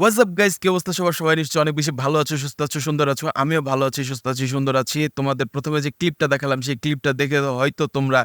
What's up guys, কি অবস্থা সবার? সবাই নিশ্চয়ই অনেক বেশি ভালো আছো, সুস্থ আছো, সুন্দর আছো। আমিও ভালো আছি, সুস্থ আছি, সুন্দর আছি। তোমাদের প্রথমে যে ক্লিপটা দেখালাম, সেই ক্লিপটা দেখে হয়তো তোমরা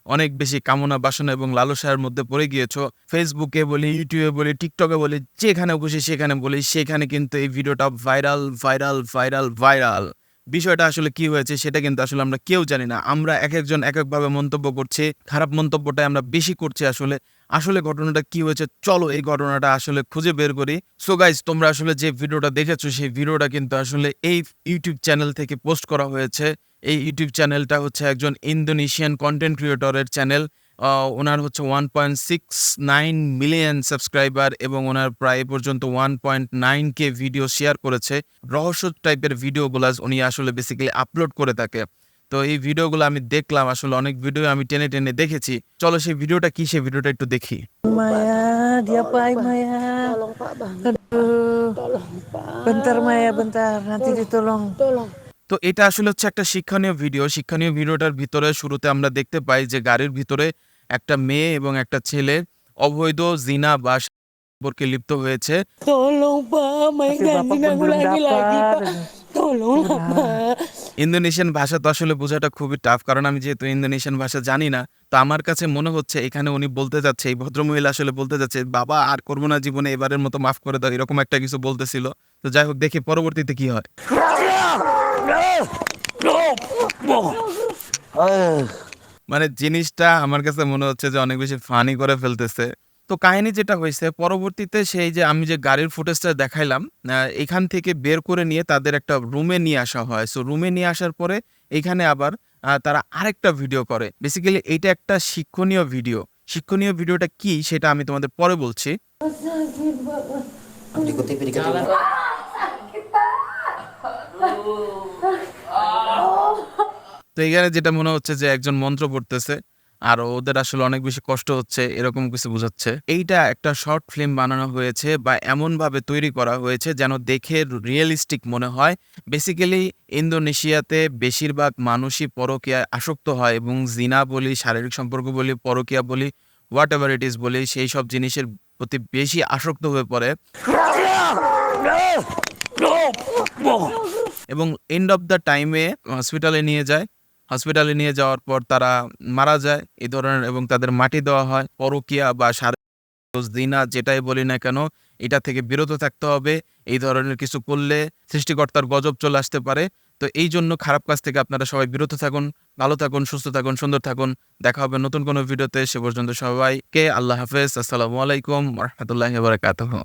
অনেক বেশি কামনা বাসনা এবং লালসার মধ্যে পড়ে গিয়েছো। ফেসবুকে বলি, ইউটিউবে বলি, টিকটকে বলি, যেখানে খুশি সেখানে বলি, সেখানে কিন্তু এই ভিডিওটা ভাইরাল ভাইরাল ভাইরাল ভাইরাল। বিষয়টা আসলে কি হয়েছে সেটা কিন্তু আসলে আমরা কেউ জানি না। আমরা এক একজন এক একভাবে মন্তব্য করছি, খারাপ মন্তব্যটাই আমরা বেশি করছি। আসলে আসলে ঘটনাটা কি হয়েছে, চলো এই ঘটনাটা আসলে খুঁজে বের করি। সো গাইস, তোমরা আসলে যে ভিডিওটা দেখেছো, সেই ভিডিওটা কিন্তু আসলে এই ইউটিউব চ্যানেল থেকে পোস্ট করা হয়েছে। এই ইউটিউব চ্যানেলটা হচ্ছে একজন ইন্দোনেশিয়ান কন্টেন্ট ক্রিয়েটরের চ্যানেল। ওনার হচ্ছে 1.69 মিলিয়ন সাবস্ক্রাইবার এবং ওনার প্রায় পর্যন্ত 1.9K ভিডিও শেয়ার করেছে। রহস্য টাইপের ভিডিওগুলো উনি আসলে বেসিক্যালি আপলোড করে থাকে। তো এই ভিডিওগুলো আমি দেখলাম, আসলে অনেক ভিডিও আমি টেনে টেনে দেখেছি। চলো সেই ভিডিওটা কি, সেই ভিডিওটা একটু দেখি। Maya, diapain Maya? Tolong Pak Bang, Aduh, tolong Pak. bentar Maya, bentar. Nanti ditolong. Tolong. তো এটা আসলে হচ্ছে একটা শিক্ষণীয় ভিডিও। শিক্ষণীয় ভিডিওটার ভিতরে শুরুতে আমরা দেখতে পাই যে গাড়ির ভিতরে একটা মেয়ে এবং একটা ছেলে অবৈধ জিনা বা সম্পর্কে লিপ্ত হয়েছে। Tolong Pak, Maya Tapi jangan Bapak pun ganggu belum lagi dapat. Pak. Tolong lah Pak. Indonesian ভাষা তো আসলে বোঝাটা খুবই টাফ, কারণ আমি যেহেতু ইন্দোনেশিয়ান ভাষা জানি না। তো আমার কাছে মনে হচ্ছে এখানে উনি বলতে যাচ্ছে, এই ভদ্রমহিলা আসলে বলতে যাচ্ছে, বাবা আর করবো না জীবনে, এবারের মতো মাফ করে দাও, এরকম একটা কিছু বলতেছিল। তো যাই হোক, দেখি পরবর্তীতে কি হয়। মানে জিনিসটা আমার কাছে মনে হচ্ছে যে অনেক বেশি ফানি করে ফেলতেছে। তো কাহিনী যেটা হয়েছে, পরবর্তীতে সেই যে আমি যে গাড়ির ফুটেজটা দেখাইলাম, এখান থেকে বের করে নিয়ে তাদের একটা রুমে নিয়ে আসা হয়। সো রুমে নিয়ে আসার পরে এখানে আবার তারা আরেকটা ভিডিও করে। বেসিক্যালি এইটা একটা শিক্ষণীয় ভিডিও। শিক্ষণীয় ভিডিওটা কি সেটা আমি তোমাদের পরে বলছি। Dikutip dikutip. তো এখানে যেটা মনে হচ্ছে যে একজন মন্ত্র পড়তেছে আর ওদের আসলে অনেক বেশি কষ্ট হচ্ছে, এরকম কিছু বোঝাচ্ছে। এইটা একটা শর্ট ফিল্ম বানানো হয়েছে বা এমন ভাবে তৈরি করা হয়েছে যেন দেখে রিয়েলিস্টিক মনে হয়। বেসিক্যালি ইন্দোনেশিয়াতে বেশিরভাগ মানুষই পরকীয়ায় আসক্ত হয় এবং জিনা বলি, শারীরিক সম্পর্ক বলি, পরকীয়া বলি, হোয়াট এভার ইট ইজ বলি, সেই সব জিনিসের প্রতি বেশি আসক্ত হয়ে পড়ে এবং এন্ড অফ দ্য টাইমে হসপিটালে নিয়ে যায়। হসপিটালে নিয়ে যাওয়ার পর তারা মারা যায় এই ধরনের, এবং তাদের মাটি দেওয়া হয়। পরকীয়া বা শারীরিক জিনা যেটাই বলি না কেন, এটা থেকে বিরত থাকতে হবে। এই ধরনের কিছু করলে সৃষ্টিকর্তার গজব চলে আসতে পারে। তো এই জন্য খারাপ কাজ থেকে আপনারা সবাই বিরত থাকুন। ভালো থাকুন, সুস্থ থাকুন, সুন্দর থাকুন। দেখা হবে নতুন কোনো ভিডিওতে। সে পর্যন্ত সবাইকে আল্লাহ হাফেজ। আসসালামু আলাইকুম ওয়া রাহমাতুল্লাহি ওয়া বারাকাতুহু।